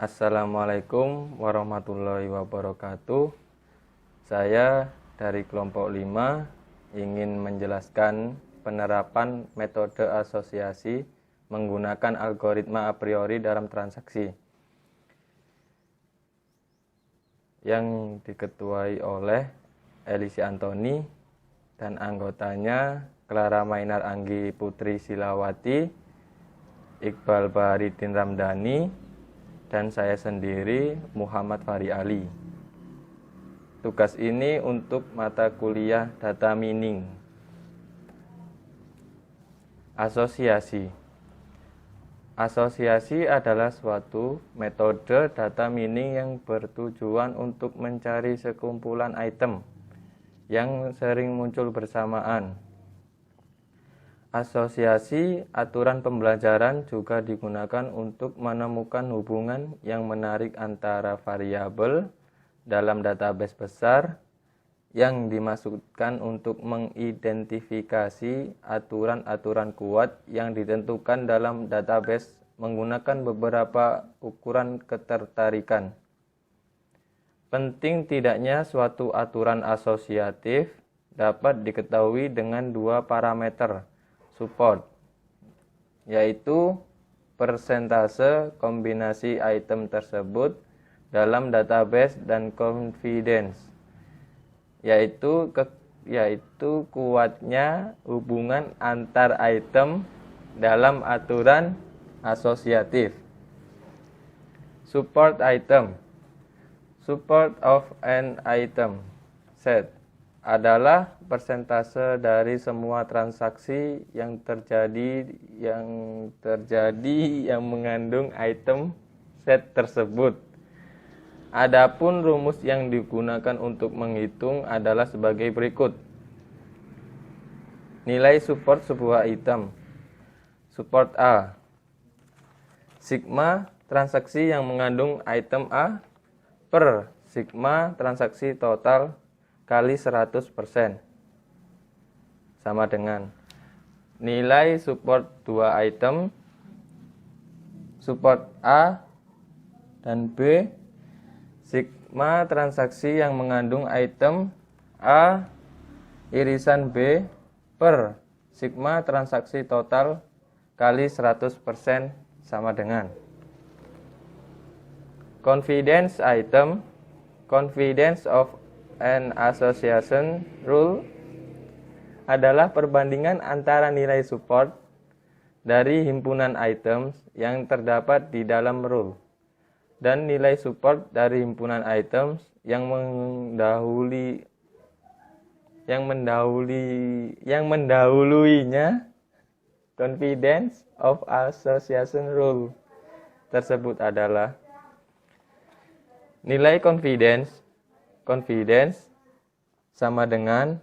Assalamualaikum warahmatullahi wabarakatuh. Saya dari kelompok 5 ingin menjelaskan penerapan metode asosiasi menggunakan algoritma a priori dalam transaksi yang diketuai oleh Elisi Antoni dan anggotanya Clara Mainar Anggi Putri Silawati, Iqbal Baharidin Ramdhani, dan saya sendiri Muhammad Fahri Ali. Tugas ini untuk mata kuliah Data Mining. Asosiasi. Asosiasi adalah suatu metode data mining yang bertujuan untuk mencari sekumpulan item yang sering muncul bersamaan. Asosiasi aturan pembelajaran juga digunakan untuk menemukan hubungan yang menarik antara variabel dalam database besar yang dimaksudkan untuk mengidentifikasi aturan-aturan kuat yang ditentukan dalam database menggunakan beberapa ukuran ketertarikan. Penting tidaknya suatu aturan asosiatif dapat diketahui dengan dua parameter support, yaitu persentase kombinasi item tersebut dalam database, dan confidence, yaitu kuatnya hubungan antar item dalam aturan asosiatif. Support item. Support of an item set adalah persentase dari semua transaksi yang terjadi yang mengandung item set tersebut. Adapun rumus yang digunakan untuk menghitung adalah sebagai berikut. Nilai support sebuah item. Support A. Sigma transaksi yang mengandung item A per sigma transaksi total kali 100% sama dengan nilai support dua item, support A dan B, sigma transaksi yang mengandung item A irisan B per sigma transaksi total kali 100% sama dengan confidence item. Confidence of an association rule adalah perbandingan antara nilai support dari himpunan items yang terdapat di dalam rule dan nilai support dari himpunan items yang mendahuluinya. Confidence of association rule tersebut adalah nilai confidence sama dengan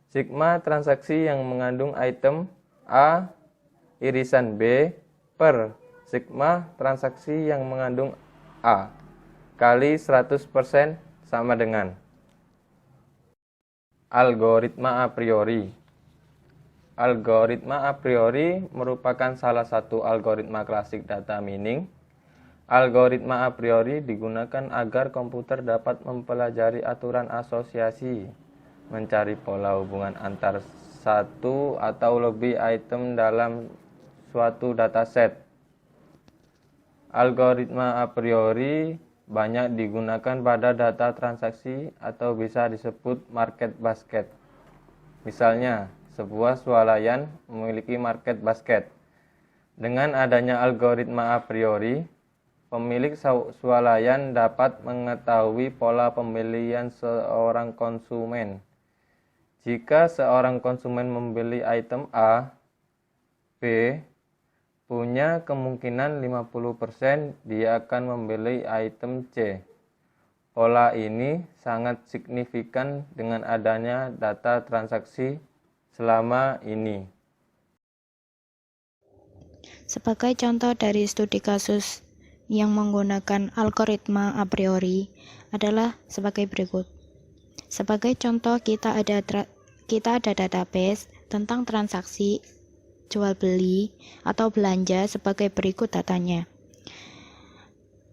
sigma transaksi yang mengandung item A irisan B per sigma transaksi yang mengandung A kali 100% sama dengan algoritma a priori. Algoritma a priori merupakan salah satu algoritma klasik data mining. Algoritma a priori digunakan agar komputer dapat mempelajari aturan asosiasi, mencari pola hubungan antar satu atau lebih item dalam suatu dataset. Algoritma a priori banyak digunakan pada data transaksi atau bisa disebut market basket. Misalnya, sebuah swalayan memiliki market basket. Dengan adanya algoritma a priori, pemilik swalayan dapat mengetahui pola pembelian seorang konsumen. Jika seorang konsumen membeli item A, B punya kemungkinan 50% dia akan membeli item C. Pola ini sangat signifikan dengan adanya data transaksi selama ini. Sebagai contoh dari studi kasus yang menggunakan algoritma a priori adalah sebagai berikut. Sebagai contoh, kita ada database tentang transaksi jual beli atau belanja sebagai berikut datanya.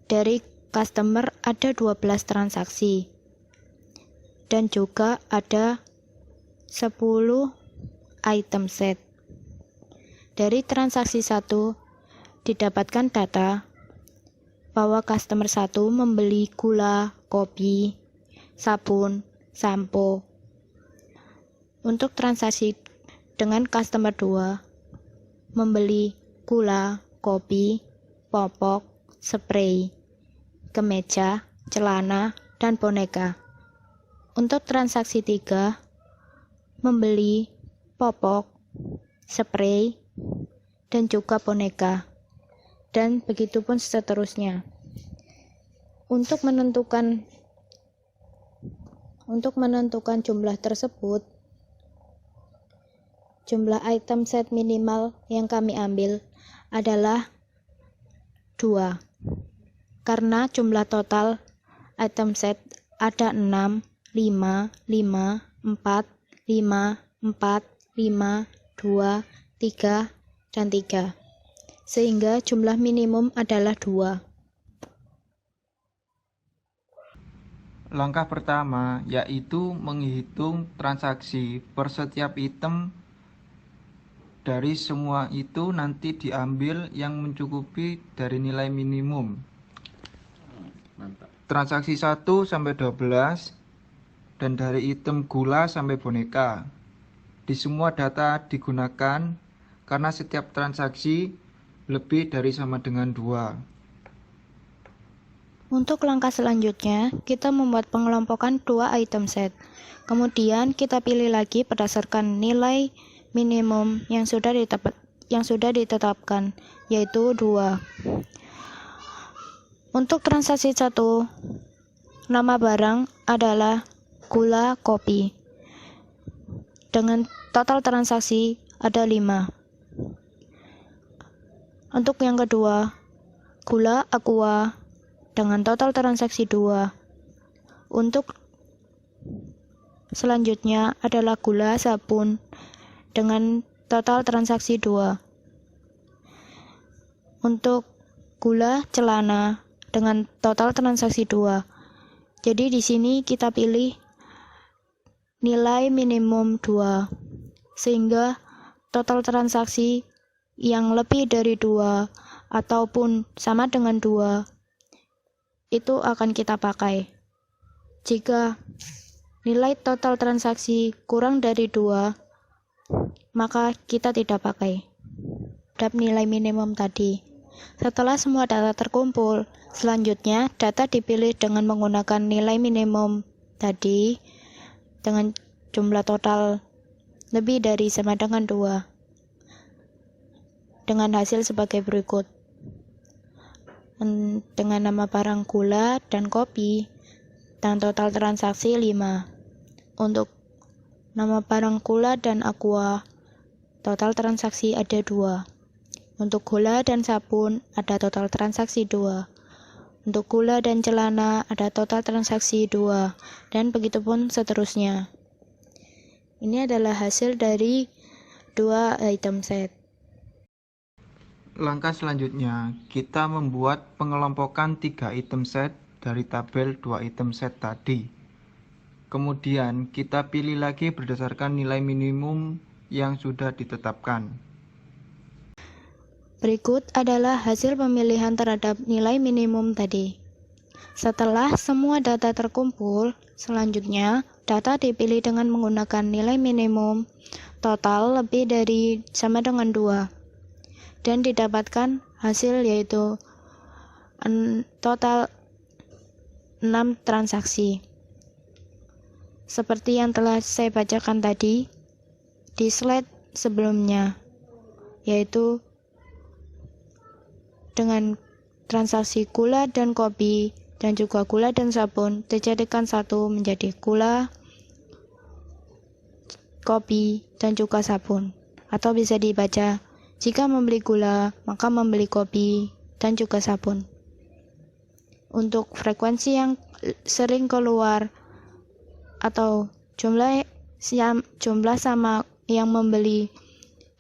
dari customer ada 12 transaksi dan juga ada 10 item set. Dari transaksi 1 didapatkan data bahwa customer 1 membeli gula, kopi, sabun, sampo. Untuk transaksi dengan customer 2 membeli gula, kopi, popok, spray, kemeja, celana, dan boneka. Untuk transaksi 3 membeli popok, spray, dan juga boneka, dan begitu pun seterusnya. Untuk menentukan jumlah tersebut, jumlah item set minimal yang kami ambil adalah 2, karena jumlah total item set ada 6, 5, 5, 4, 5, 4, 5, 2, 3, dan 3. Sehingga jumlah minimum adalah 2. Langkah pertama yaitu menghitung transaksi per setiap item. Dari semua itu nanti diambil yang mencukupi dari nilai minimum. Transaksi 1 sampai 12 dan dari item gula sampai boneka. Di semua data digunakan karena setiap transaksi lebih dari sama dengan 2. Untuk langkah selanjutnya, kita membuat pengelompokan 2 item set. Kemudian kita pilih lagi berdasarkan nilai minimum yang sudah ditetapkan, yaitu 2. Untuk transaksi 1, nama barang adalah gula, kopi. Dengan total transaksi ada 5. Untuk yang kedua, gula aqua dengan total transaksi 2. Untuk selanjutnya adalah gula sabun dengan total transaksi 2. Untuk gula celana dengan total transaksi 2. Jadi di sini kita pilih nilai minimum 2, sehingga total transaksi yang lebih dari 2 ataupun sama dengan 2 itu akan kita pakai. Jika nilai total transaksi kurang dari 2, maka kita tidak pakai terhadap nilai minimum tadi. Setelah semua data terkumpul, selanjutnya data dipilih dengan menggunakan nilai minimum tadi dengan jumlah total lebih dari sama dengan 2 dengan hasil sebagai berikut. Dengan nama barang gula dan kopi dan total transaksi 5. Untuk nama barang gula dan aqua, total transaksi ada 2. Untuk gula dan sabun ada total transaksi 2. Untuk gula dan celana ada total transaksi 2, dan begitu pun seterusnya. Ini adalah hasil dari 2 item set. Langkah selanjutnya, kita membuat pengelompokan 3 item set dari tabel 2 item set tadi. Kemudian kita pilih lagi berdasarkan nilai minimum yang sudah ditetapkan. Berikut adalah hasil pemilihan terhadap nilai minimum tadi. Setelah semua data terkumpul, selanjutnya data dipilih dengan menggunakan nilai minimum total lebih dari sama dengan 2 dan didapatkan hasil yaitu total 6 transaksi. Seperti yang telah saya bacakan tadi di slide sebelumnya, yaitu dengan transaksi gula dan kopi dan juga gula dan sabun dijadikan satu menjadi gula, kopi, dan juga sabun. Atau bisa dibaca, jika membeli gula, maka membeli kopi dan juga sabun. Untuk frekuensi yang sering keluar atau jumlah sama yang membeli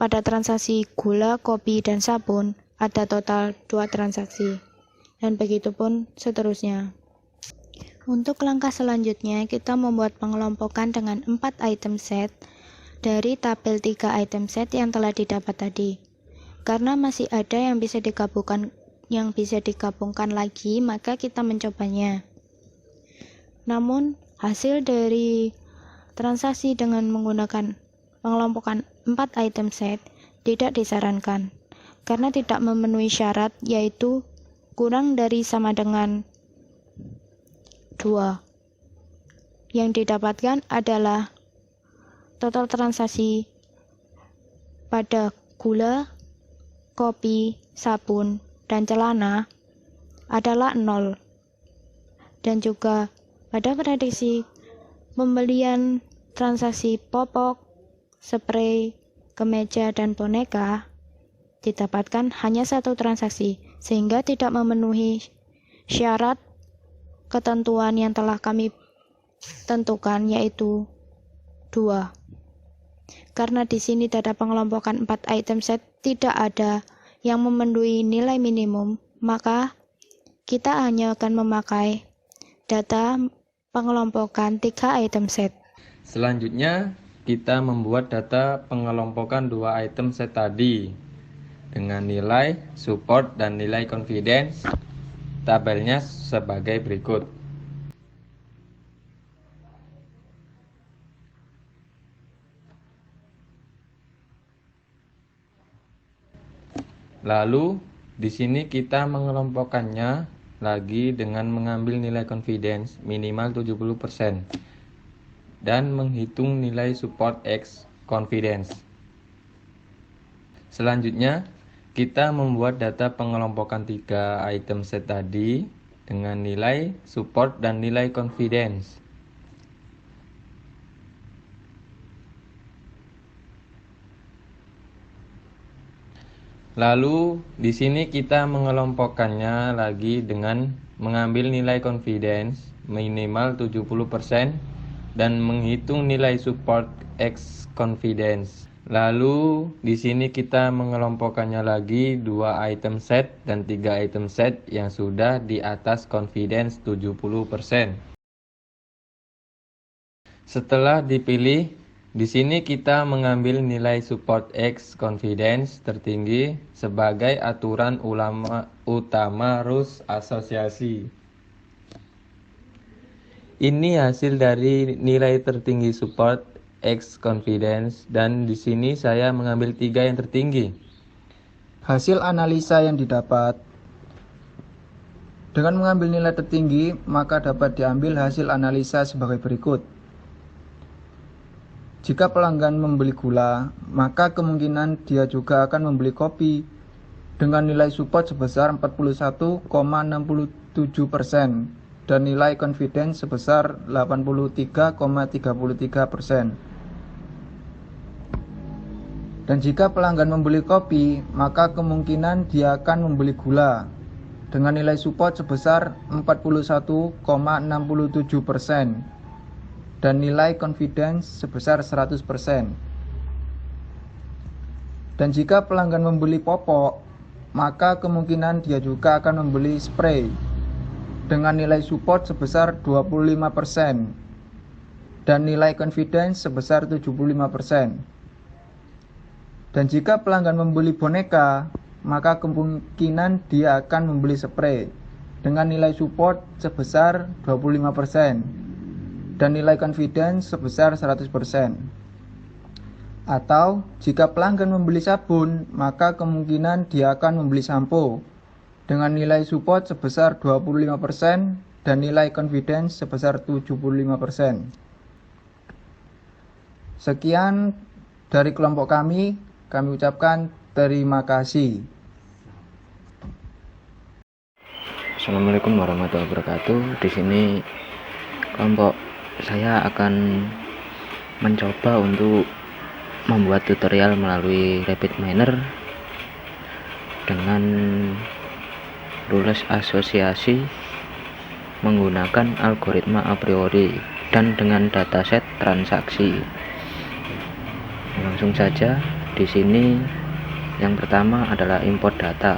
pada transaksi gula, kopi, dan sabun ada total 2 transaksi. dan begitupun seterusnya. Untuk langkah selanjutnya, kita membuat pengelompokan dengan 4 item set dari tabel 3 item set yang telah didapat tadi. Karena masih ada yang bisa digabungkan lagi, maka kita mencobanya. Namun, hasil dari transaksi dengan menggunakan pengelompokan 4 item set tidak disarankan, karena tidak memenuhi syarat, yaitu kurang dari sama dengan 2. Yang didapatkan adalah total transaksi pada gula, kopi, sabun, dan celana adalah 0. Dan juga pada prediksi pembelian transaksi popok, spray, kemeja, dan boneka didapatkan hanya 1 transaksi, sehingga tidak memenuhi syarat ketentuan yang telah kami tentukan, yaitu 2. Karena di sini data pengelompokan 4 item set tidak ada yang memenuhi nilai minimum, maka kita hanya akan memakai data pengelompokan 3 item set. Selanjutnya, kita membuat data pengelompokan 2 item set tadi dengan nilai support dan nilai confidence. Tabelnya sebagai berikut. Lalu, di sini kita mengelompokkannya lagi dengan mengambil nilai confidence minimal 70% dan menghitung nilai support X confidence. Selanjutnya, kita membuat data pengelompokan 3 item set tadi dengan nilai support dan nilai confidence. Lalu di sini kita mengelompokkannya lagi dengan mengambil nilai confidence minimal 70% dan menghitung nilai support X confidence. Lalu di sini kita mengelompokkannya lagi 2 item set dan 3 item set yang sudah di atas confidence 70%. Setelah dipilih, di sini kita mengambil nilai support X confidence tertinggi sebagai aturan utama rules asosiasi. Ini hasil dari nilai tertinggi support X confidence, dan di sini saya mengambil 3 yang tertinggi. Hasil analisa yang didapat dengan mengambil nilai tertinggi, maka dapat diambil hasil analisa sebagai berikut. Jika pelanggan membeli gula, maka kemungkinan dia juga akan membeli kopi dengan nilai support sebesar 41,67% dan nilai confidence sebesar 83,33%. Dan jika pelanggan membeli kopi, maka kemungkinan dia akan membeli gula dengan nilai support sebesar 41,67% dan nilai confidence sebesar 100%. Dan jika pelanggan membeli popok, maka kemungkinan dia juga akan membeli spray dengan nilai support sebesar 25% dan nilai confidence sebesar 75%. Dan jika pelanggan membeli boneka, maka kemungkinan dia akan membeli spray dengan nilai support sebesar 25% dan nilai confidence sebesar 100%. Atau jika pelanggan membeli sabun, maka kemungkinan dia akan membeli sampo dengan nilai support sebesar 25% dan nilai confidence sebesar 75%. Sekian dari kelompok kami ucapkan terima kasih. Assalamualaikum warahmatullahi wabarakatuh. Di sini kelompok saya akan mencoba untuk membuat tutorial melalui RapidMiner dengan rules asosiasi menggunakan algoritma a priori dan dengan dataset transaksi. Langsung saja. Di sini yang pertama adalah import data.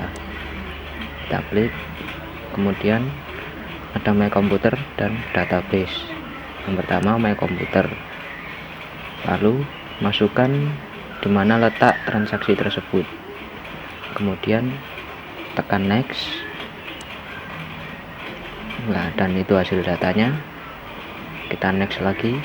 Kita klik kemudian ada My Computer dan Database. Yang pertama My Computer, lalu masukkan di mana letak transaksi tersebut, kemudian tekan next. Nah, dan itu hasil datanya. Kita next lagi.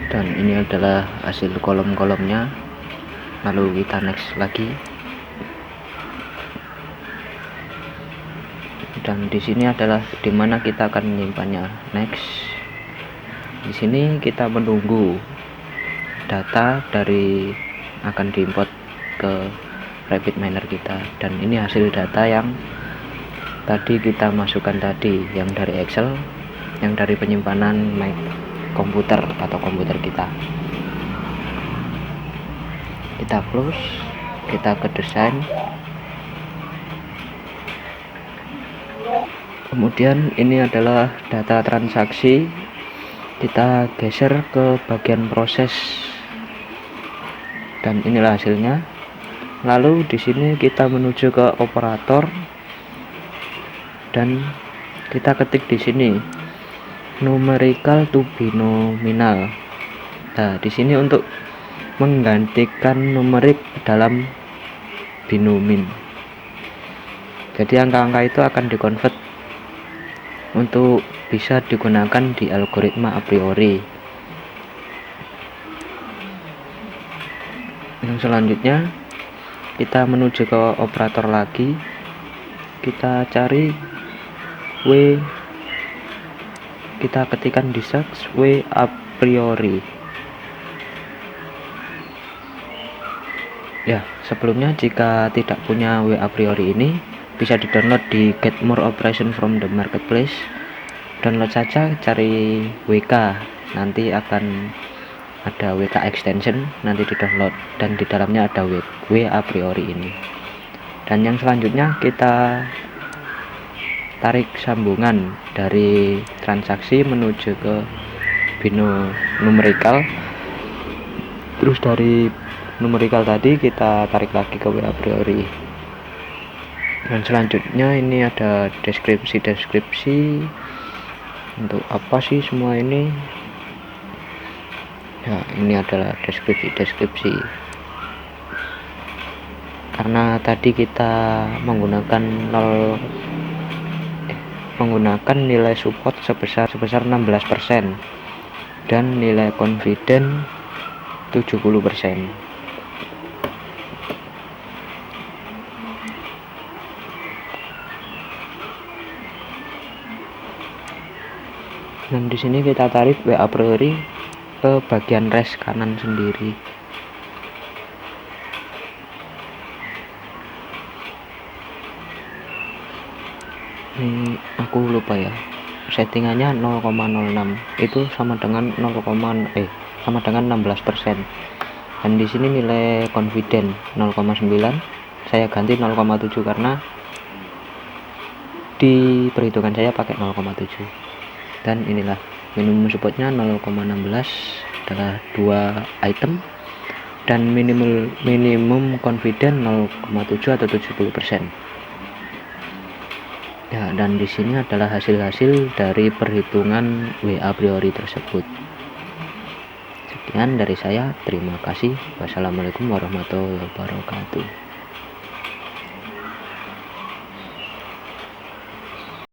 Dan ini adalah hasil kolom-kolomnya. Lalu kita next lagi. Dan di sini adalah dimana kita akan menyimpannya. Next. Di sini kita menunggu data dari akan diimport ke RapidMiner kita. Dan ini hasil data yang tadi kita masukkan tadi, yang dari Excel, yang dari penyimpanan My Computer atau komputer kita. Kita close, kita ke desain, kemudian ini adalah data transaksi. Kita geser ke bagian proses dan inilah hasilnya. Lalu di sini kita menuju ke operator dan kita ketik di sini numerical to binominal. Nah, di sini untuk menggantikan numerik dalam binomin. Jadi angka-angka itu akan dikonvert untuk bisa digunakan di algoritma a priori. Yang selanjutnya kita menuju ke operator lagi. Kita cari W, kita ketikkan di search W a priori. Ya, sebelumnya jika tidak punya W a priori ini bisa di-download di Get More Operation from the Marketplace. Download saja, cari WK, nanti akan ada WK extension, nanti di-download dan di dalamnya ada W a priori ini. Dan yang selanjutnya kita tarik sambungan dari transaksi menuju ke bino numerical, terus dari numerical tadi kita tarik lagi ke W a priori. Dan selanjutnya ini ada deskripsi untuk apa sih semua ini. Ya, ini adalah deskripsi karena tadi kita menggunakan nilai support sebesar 16% dan nilai confident 70%. Dan di sini kita tarik W a priori ke bagian res kanan sendiri. Ini aku lupa ya, settingannya 0,06 itu sama dengan 16%. Dan di sini nilai confident 0,9, saya ganti 0,7 karena di perhitungan saya pakai 0,7. Dan inilah minimum supportnya 0,16 adalah 2 item, dan minimum confident 0,7 atau 70%. Ya, dan di sini adalah hasil-hasil dari perhitungan W a priori tersebut. Sekian dari saya, terima kasih. Wassalamualaikum warahmatullahi wabarakatuh.